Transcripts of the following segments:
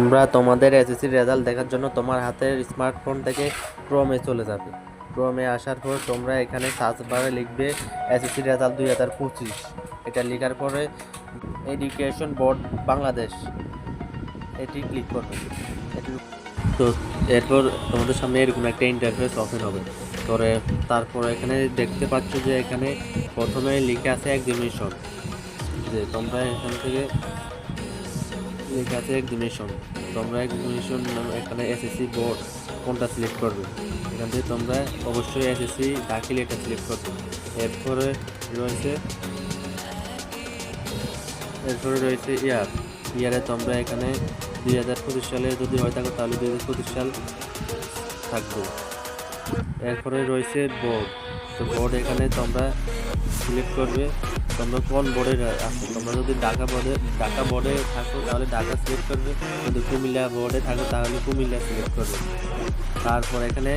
তোমরা তোমাদের SSC result দেখার জন্য তোমার হাতের স্মার্টফোন থেকে ক্রোমে চলে যাবে। ক্রোমে আসার পর তোমরা এখানে সার্চ বারে লিখবে এসএসসি রেজাল্ট 2025। এটা লেখার পরে এডুকেশন বোর্ড বাংলাদেশ এটি ক্লিক করবে। তো এরপর তোমাদের সামনে এরকম একটা ইন্টারফেস ওপেন হবে। তারপর এখানে দেখতে পাচ্ছ যে এখানে প্রথমে লিখে আছে এক্সামিনেশন, যে তোমরা এখান থেকে লেখা আছে এক্সামিনেশন। তোমরা এক্সামিনেশন এখানে এসএসসি বোর্ড কোনটা সিলেক্ট করবে। এখান থেকে তোমরা অবশ্যই এসএসসি দাখিল এটা সিলেক্ট করবে। এরপরে রয়েছে ইয়ারে তোমরা এখানে 2025 সালে যদি হয়ে থাকো তাহলে 2025 সাল থাকবে। এরপরে রয়েছে বোর্ড। তো বোর্ড এখানে তোমরা সিলেক্ট করবে তোমরা কোন বোর্ডে আসো। তোমরা যদি ঢাকা বোর্ডে থাকো তাহলে ঢাকা সিলেক্ট করবে, যদি কুমিল্লা বোর্ডে থাকো তাহলে কুমিল্লা সিলেক্ট করবে। তারপর এখানে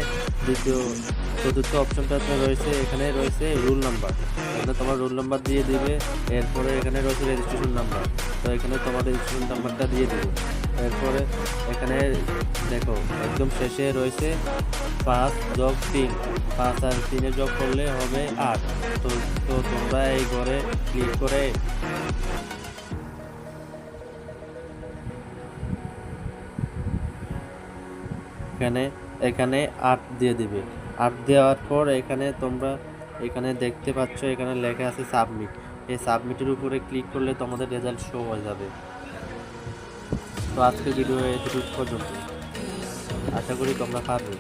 চতুর্থ অপশনটাতে এখানে রয়েছে রোল নাম্বার। এখানে তোমার রোল নাম্বার দিয়ে দিবে। এরপরে এখানে রয়েছে রেজিস্ট্রেশন নাম্বার, তো এখানে তোমার রেজিস্ট্রেশন নাম্বারটা দিয়ে দিবে। এরপরে এখানে দেখো একদম শেষে রয়েছে 5 যোগ 3, 5 আর 3 যোগ করলে হবে 8। তো তোমরা এই ঘরে ক্লিক করে এখানে 8 দিয়ে দিবে। 8 দেওয়ার পর এখানে দেখতে পাচ্ছ এখানে লেখা আছে সাবমিট। এই সাবমিটের উপরে ক্লিক করলে তোমাদের রেজাল্ট শো হয়ে যাবে। তো আজকের ভিডিও এতটুকু পর্যন্ত, আশা করি তোমরা পারবে।